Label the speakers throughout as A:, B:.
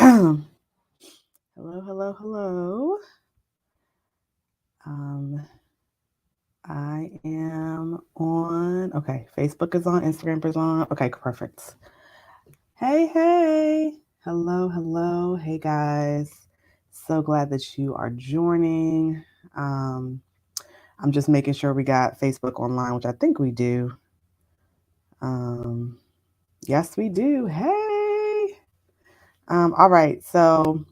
A: Hello, hello, hello. Um, I am on. Okay, Facebook is on, Instagram is on. Okay, perfect. Hey, hey. Hello, hello. Hey, guys. So glad that you are joining. Um, I'm just making sure we got Facebook online, which I think we do. Um, yes, we do. Hey. All right. So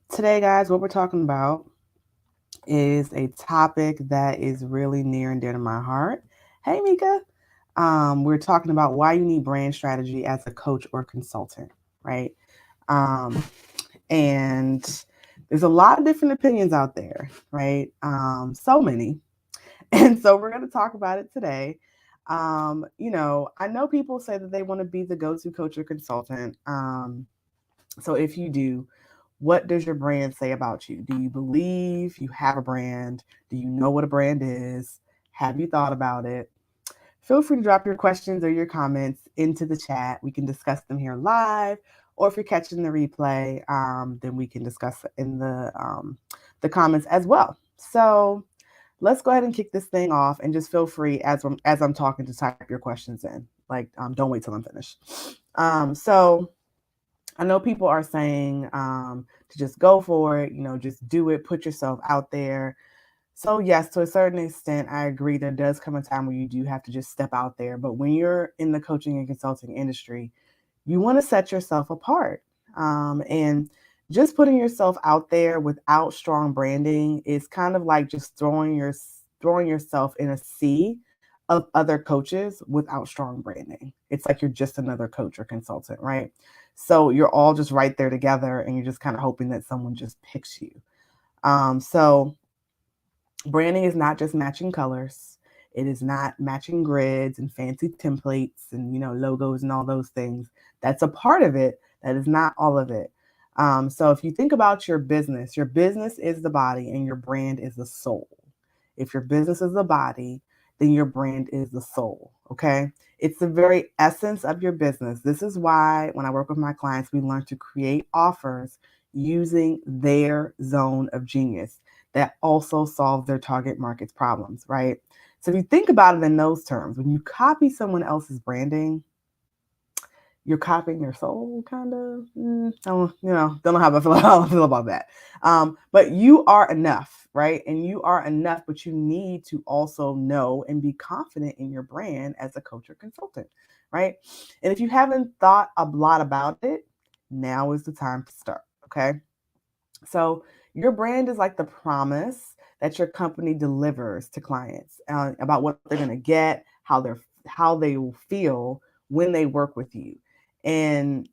A: today, guys, what we're talking about is a topic that is really near and dear to my heart. Hey, Mika. We're talking about why you need brand strategy as a coach or consultant, right? Um, and there's a lot of different opinions out there, right? So many. And so we're going to talk about it today. I know people say that they want to be the go to coach or consultant. So if you do, what does your brand say about you? Do you believe you have a brand? Do you know what a brand is? Have you thought about it? Feel free to drop your questions or your comments into the chat. We can discuss them here live, or if you're catching the replay, then we can discuss it in the comments as well. So let's go ahead and kick this thing off, and just feel free as I'm talking to type your questions in. Like, don't wait till I'm finished. So I know people are saying to just go for it, just do it, put yourself out there. So, yes, to a certain extent, I agree. There does come a time where you do have to just step out there. But when you're in the coaching and consulting industry, you want to set yourself apart. And just putting yourself out there without strong branding is kind of like just throwing yourself in a sea of other coaches without strong branding. It's like you're just another coach or consultant, right? So you're all just right there together, and you're just kind of hoping that someone just picks you. So branding is not just matching colors. It is not matching grids and fancy templates and logos and all those things. That's a part of it. That is not all of it. So if you think about your business is the body and your brand is the soul. If your business is the body, then your brand is the soul. Okay. It's the very essence of your business. This is why when I work with my clients, we learn to create offers using their zone of genius that also solve their target market's problems, right? So if you think about it in those terms, when you copy someone else's branding, you're copying their soul, kind of. Don't know how I feel about that. But you are enough, right? And you are enough, but you need to also know and be confident in your brand as a coach or consultant, right? And if you haven't thought a lot about it, now is the time to start, okay? So your brand is like the promise that your company delivers to clients about what they're going to get, how they will feel when they work with you. And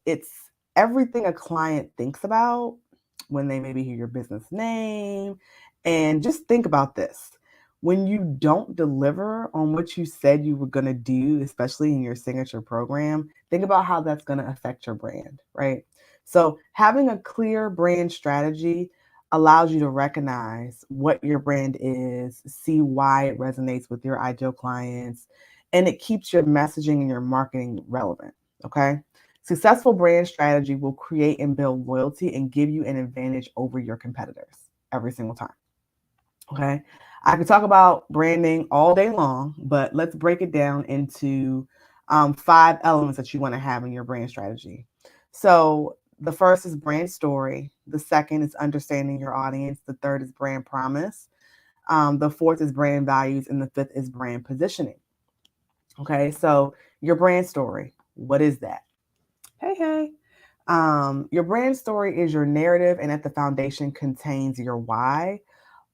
A: it's everything a client thinks about when they maybe hear your business name. And just think about this. When you don't deliver on what you said you were going to do, especially in your signature program, think about how that's going to affect your brand, right? So having a clear brand strategy allows you to recognize what your brand is, see why it resonates with your ideal clients, and it keeps your messaging and your marketing relevant. Okay. Successful brand strategy will create and build loyalty and give you an advantage over your competitors every single time. Okay. I could talk about branding all day long, but let's break it down into 5 elements that you want to have in your brand strategy. So the first is brand story. The second is understanding your audience. The third is brand promise. The fourth is brand values. And the fifth is brand positioning. Okay. So your brand story, what is that? Hey, hey. Your brand story is your narrative, and at the foundation contains your why,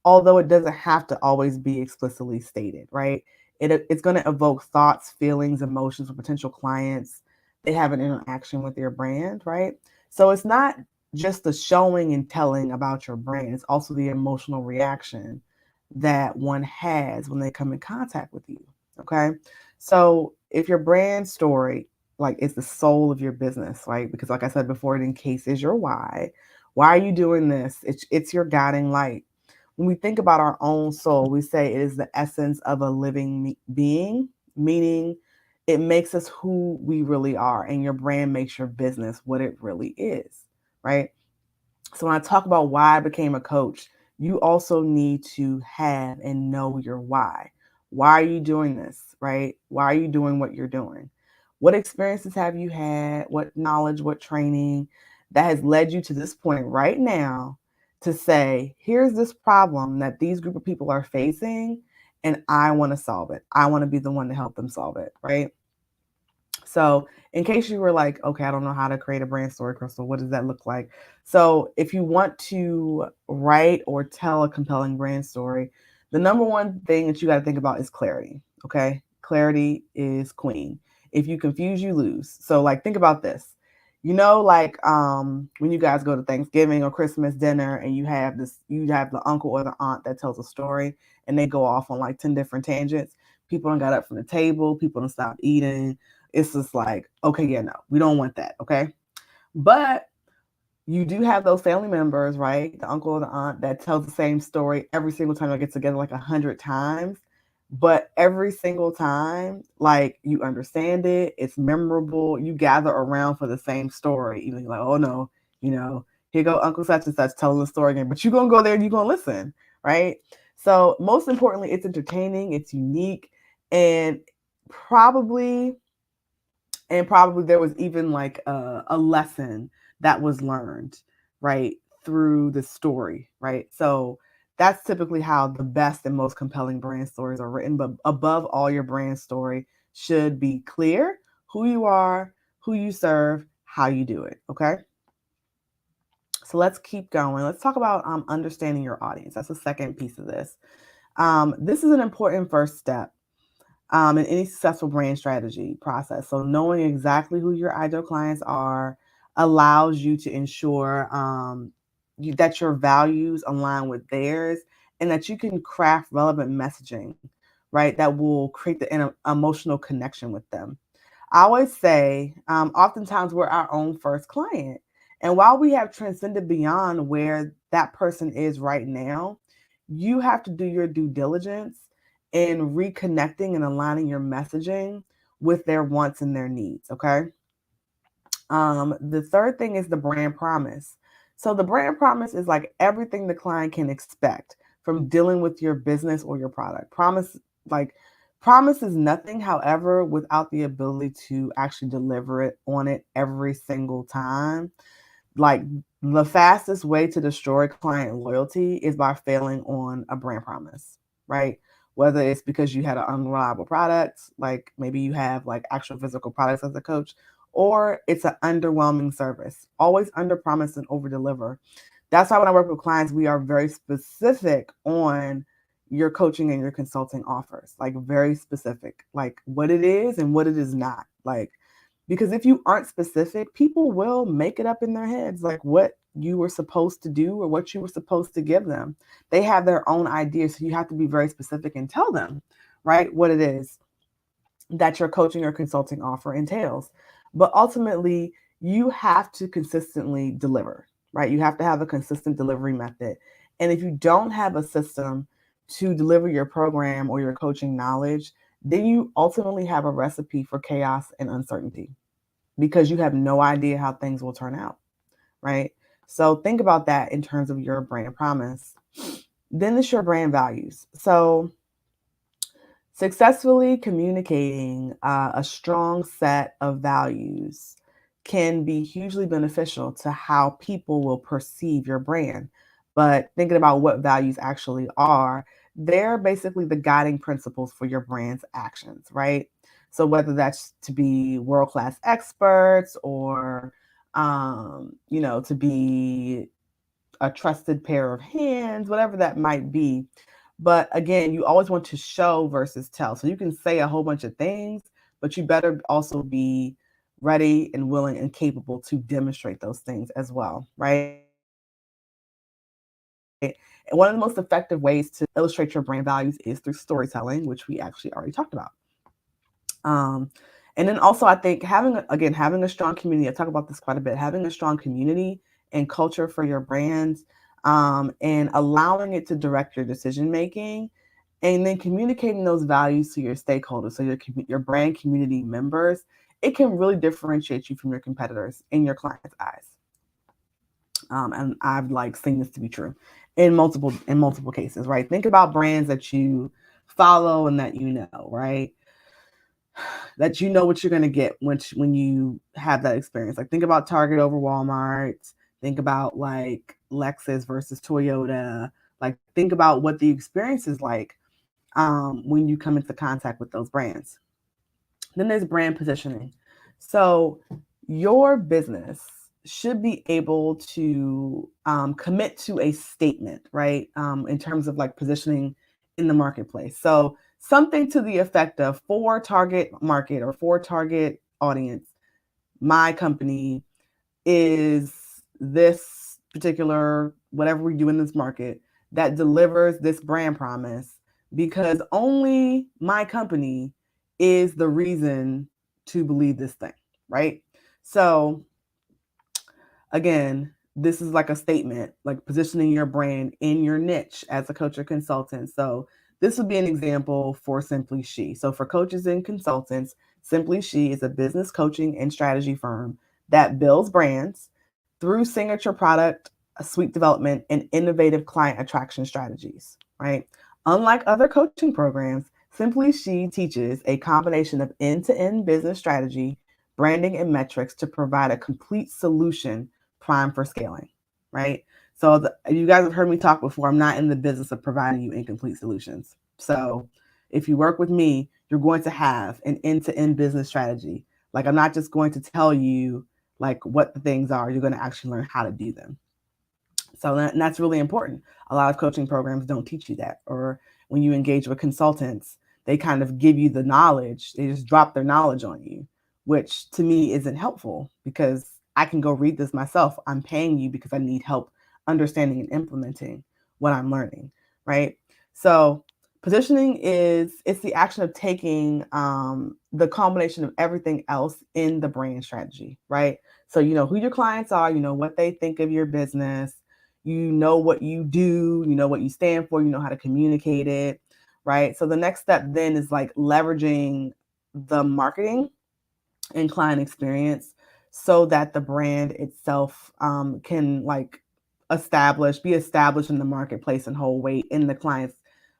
A: although it doesn't have to always be explicitly stated, right? It's going to evoke thoughts, feelings, emotions from potential clients. They have an interaction with your brand, right? So it's not just the showing and telling about your brand, it's also the emotional reaction that one has when they come in contact with you, okay? So if your brand story, like, it's the soul of your business, right? Because like I said before, it in case is your why are you doing this? It's your guiding light. When we think about our own soul, we say it is the essence of a living being, meaning it makes us who we really are, and your brand makes your business what it really is, right? So when I talk about why I became a coach, you also need to have and know your why. Why are you doing this, right? Why are you doing what you're doing? What experiences have you had? What knowledge, what training that has led you to this point right now to say, here's this problem that these group of people are facing, and I want to solve it. I want to be the one to help them solve it, right? So, in case you were like, okay, I don't know how to create a brand story, Crystal, what does that look like? So, if you want to write or tell a compelling brand story, the number one thing that you got to think about is clarity. Okay. Clarity is queen. If you confuse, you lose. So, like, think about this. Like when you guys go to Thanksgiving or Christmas dinner and you have the uncle or the aunt that tells a story and they go off on like 10 different tangents. People don't got up from the table, people don't stop eating. It's just like, okay, yeah, no, we don't want that. Okay. But you do have those family members, right? The uncle or the aunt that tells the same story every single time they get together, like 100 times. But every single time, like you understand it, it's memorable. You gather around for the same story. Even like, oh no, here go Uncle such and such telling the story again. But you're gonna go there and you're gonna listen, right? So most importantly, it's entertaining, it's unique, and probably probably there was even like a lesson that was learned, right, through the story, right? So that's typically how the best and most compelling brand stories are written. But above all, your brand story should be clear: who you are, who you serve, how you do it. Okay. So let's keep going. Let's talk about understanding your audience. That's the second piece of this. This is an important first step in any successful brand strategy process. So knowing exactly who your ideal clients are allows you to ensure that your values align with theirs and that you can craft relevant messaging, right, that will create the emotional connection with them. I always say, oftentimes we're our own first client. And while we have transcended beyond where that person is right now, you have to do your due diligence in reconnecting and aligning your messaging with their wants and their needs. Okay. The third thing is the brand promise. So the brand promise is like everything the client can expect from dealing with your business or your product. Promise is nothing, however, without the ability to actually deliver it on it every single time. Like the fastest way to destroy client loyalty is by failing on a brand promise, right? Whether it's because you had an unreliable product, like maybe you have like actual physical products as a coach, or it's an underwhelming service. Always under promise and over deliver. That's why when I work with clients, we are very specific on your coaching and your consulting offers, like very specific, like what it is and what it is not. Like, because if you aren't specific, people will make it up in their heads, like what you were supposed to do or what you were supposed to give them. They have their own ideas. So you have to be very specific and tell them, right, what it is that your coaching or consulting offer entails. But ultimately, you have to consistently deliver, right? You have to have a consistent delivery method. And if you don't have a system to deliver your program or your coaching knowledge, then you ultimately have a recipe for chaos and uncertainty because you have no idea how things will turn out, right? So think about that in terms of your brand promise. Then it's your brand values. So successfully communicating a strong set of values can be hugely beneficial to how people will perceive your brand. But thinking about what values actually are, they're basically the guiding principles for your brand's actions, right? So whether that's to be world-class experts or, to be a trusted pair of hands, whatever that might be. But again, you always want to show versus tell. So you can say a whole bunch of things, but you better also be ready and willing and capable to demonstrate those things as well, right? And one of the most effective ways to illustrate your brand values is through storytelling, which we actually already talked about. Um, and then also, I think having a strong community. I talk about this quite a bit. Having a strong community and culture for your brands, and allowing it to direct your decision making, and then communicating those values to your stakeholders, so your brand community members, it can really differentiate you from your competitors in your clients' eyes. And I've like seen this to be true in multiple cases, right? Think about brands that you follow and that you know, right? That you know what you're going to get when you have that experience. Like think about Target over Walmart. Think about like Lexus versus Toyota. Like think about what the experience is like when you come into contact with those brands. Then there's brand positioning. So your business should be able to commit to a statement, right? In terms of like positioning in the marketplace. So something to the effect of, for target market or for target audience, my company is this particular, whatever we do in this market, that delivers this brand promise, because only my company is the reason to believe this thing, right? So again, this is like a statement, like positioning your brand in your niche as a coach or consultant. So this would be an example for Simply She. So for coaches and consultants, Simply She is a business coaching and strategy firm that builds brands through signature product, suite development, and innovative client attraction strategies, right? Unlike other coaching programs, Simply She teaches a combination of end-to-end business strategy, branding, and metrics to provide a complete solution prime for scaling, right? So you guys have heard me talk before. I'm not in the business of providing you incomplete solutions. So if you work with me, you're going to have an end-to-end business strategy. Like I'm not just going to tell you like what the things are. You're going to actually learn how to do them. So that's really important. A lot of coaching programs don't teach you that. Or when you engage with consultants, they kind of give you the knowledge. They just drop their knowledge on you, which to me isn't helpful, because I can go read this myself. I'm paying you because I need help understanding and implementing what I'm learning, right? So positioning it's the action of taking the combination of everything else in the brand strategy, right? So you know who your clients are, you know what they think of your business, you know what you do, you know what you stand for, you know how to communicate it, right? So the next step then is like leveraging the marketing and client experience so that the brand itself can like be established in the marketplace and hold weight in the client's,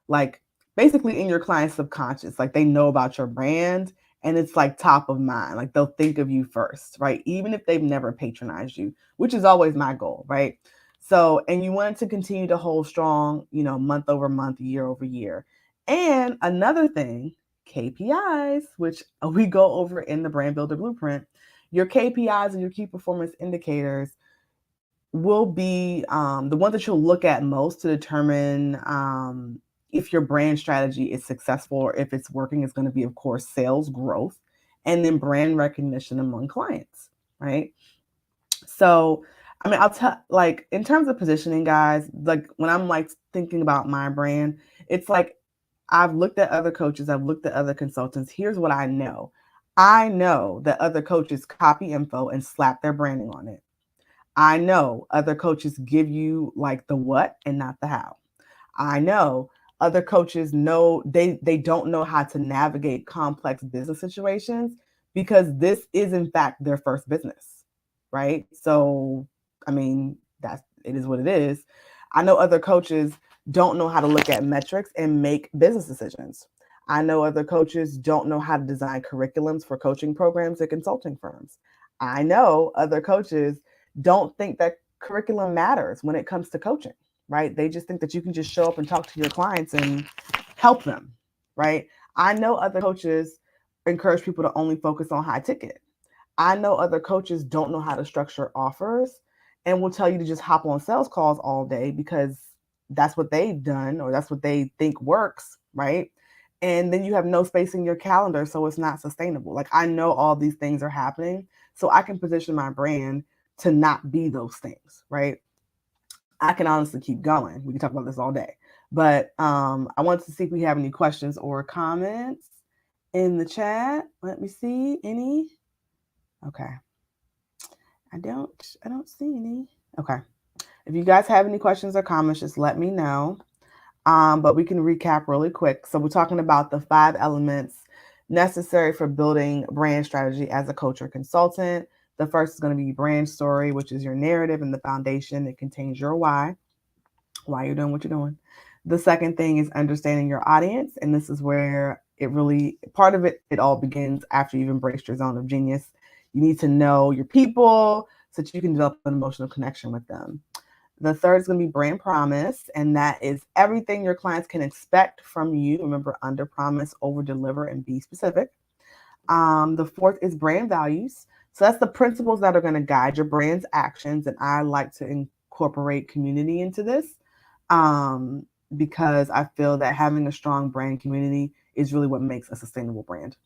A: like basically in your client's subconscious. Like they know about your brand and it's like top of mind. Like they'll think of you first, right? Even if they've never patronized you, which is always my goal, right? So, and you want to continue to hold strong, you know, month over month, year over year. And another thing, KPIs, which we go over in the Brand Builder Blueprint. Your KPIs and your key performance indicators will be the ones that you'll look at most to determine if your brand strategy is successful or if it's working. Is going to be, of course, sales growth and then brand recognition among clients, right? So, I mean, I'll tell, like, in terms of positioning, guys, like when I'm like thinking about my brand, it's like I've looked at other coaches, I've looked at other consultants. Here's what I know. I know that other coaches copy info and slap their branding on it. I know other coaches give you like the what and not the how. I know other coaches know they don't know how to navigate complex business situations because this is in fact their first business, right? So, I mean, it is what it is. I know other coaches don't know how to look at metrics and make business decisions. I know other coaches don't know how to design curriculums for coaching programs at consulting firms. I know other coaches don't think that curriculum matters when it comes to coaching, right? They just think that you can just show up and talk to your clients and help them, right? I know other coaches encourage people to only focus on high ticket. I know other coaches don't know how to structure offers and will tell you to just hop on sales calls all day because that's what they've done or that's what they think works, right? And then you have no space in your calendar, so it's not sustainable. Like I know all these things are happening, so I can position my brand to not be those things, right? I can honestly keep going. We can talk about this all day. But I wanted to see if we have any questions or comments in the chat. Let me see any. Okay. I don't see any. Okay. If you guys have any questions or comments, just let me know. But we can recap really quick. So we're talking about the 5 elements necessary for building brand strategy as a coach or consultant. The first is going to be brand story, which is your narrative and the foundation. It contains your why you're doing what you're doing. The second thing is understanding your audience. And this is where part of it all begins after you've embraced your zone of genius. You need to know your people so that you can develop an emotional connection with them. The third is going to be brand promise, and that is everything your clients can expect from you. Remember, under promise, over deliver, and be specific. The fourth is brand values. So that's the principles that are going to guide your brand's actions. And I like to incorporate community into this because I feel that having a strong brand community is really what makes a sustainable brand.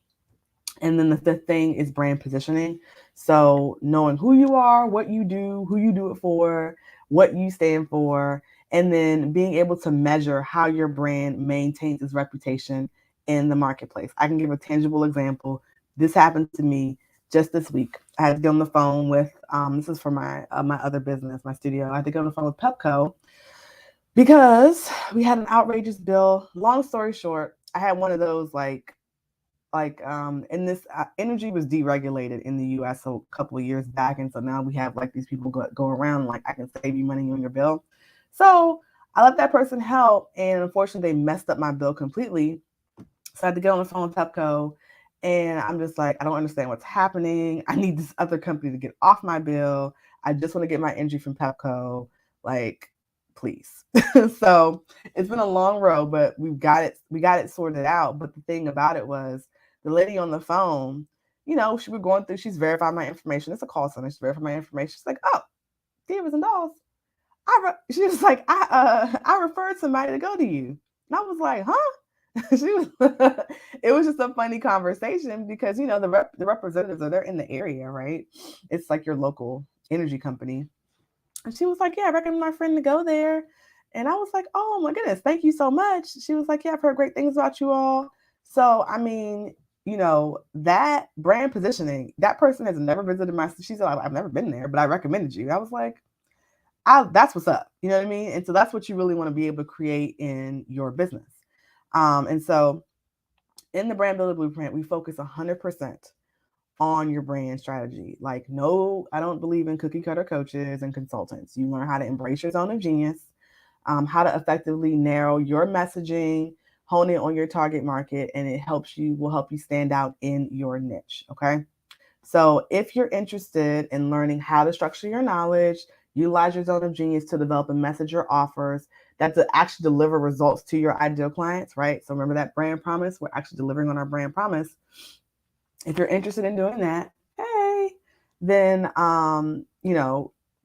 A: And then the fifth thing is brand positioning. So knowing who you are, what you do, who you do it for, what you stand for, and then being able to measure how your brand maintains its reputation in the marketplace. I can give a tangible example. This happened to me just this week. I had to get on the phone with, this is for my other business, my studio. I had to get on the phone with Pepco because we had an outrageous bill. Long story short, I had one of those and this energy was deregulated in the US a couple of years back, and so now we have like these people go around like, I can save you money on your bill. So I let that person help, and unfortunately they messed up my bill completely. So I had to get on the phone with Pepco, and I'm just like, I don't understand what's happening. I need this other company to get off my bill. I just want to get my energy from Pepco, like, please. So it's been a long road, but we got it sorted out. But the thing about it was, the lady on the phone, she was going through, she's verified my information. It's a call center. She's verified my information. She's like, oh, Divas and Dolls. She was like, I referred somebody to go to you. And I was like, huh? It was just a funny conversation because, the representatives they're in the area, right? It's like your local energy company. And she was like, yeah, I recommend my friend to go there. And I was like, oh my goodness, thank you so much. She was like, yeah, I've heard great things about you all. So, I mean, that brand positioning, that person has never visited she said, I've never been there, but I recommended you. I was like, that's what's up. You know what I mean? And so that's what you really want to be able to create in your business. And so in the Brand Builder Blueprint, we focus 100% on your brand strategy. Like, no, I don't believe in cookie cutter coaches and consultants. You learn how to embrace your zone of genius, how to effectively narrow your messaging, hone in on your target market, and it will help you stand out in your niche. Okay. So if you're interested in learning how to structure your knowledge, utilize your zone of genius to develop a message or offers that to actually deliver results to your ideal clients, right? So remember that brand promise, we're actually delivering on our brand promise. If you're interested in doing that, hey, then,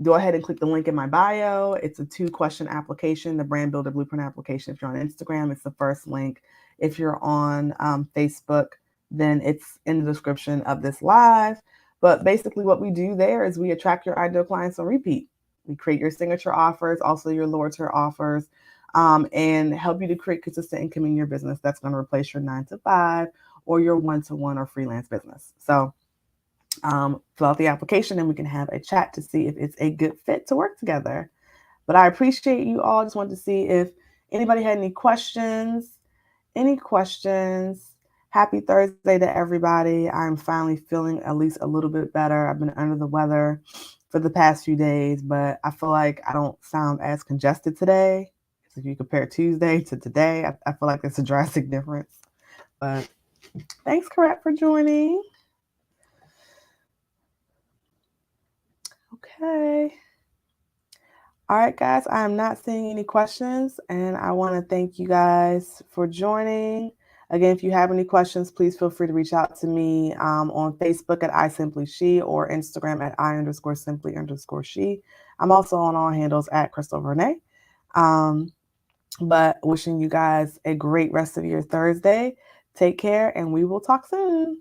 A: go ahead and click the link in my bio. It's a 2-question application, the Brand Builder Blueprint application. If you're on Instagram, it's the first link. If you're on Facebook, then it's in the description of this live. But basically what we do there is we attract your ideal clients on repeat. We create your signature offers, also your lower tier offers, and help you to create consistent income in your business that's going to replace your 9-to-5 or your one-to-one or freelance business. So fill out the application and we can have a chat to see if it's a good fit to work together. But I appreciate you all. Just wanted to see if anybody had any questions. Happy Thursday to everybody. I'm finally feeling at least a little bit better. I've been under the weather for the past few days, but I feel like I don't sound as congested today. So if you compare Tuesday to today, I feel like there's a drastic difference. But thanks, Corette, for joining. Okay. All right, guys, I am not seeing any questions, and I want to thank you guys for joining. Again, if you have any questions, please feel free to reach out to me on Facebook at iSimplyShe or Instagram at I_simply_she. I'm also on all handles at Crystal Renee. But wishing you guys a great rest of your Thursday. Take care, and we will talk soon.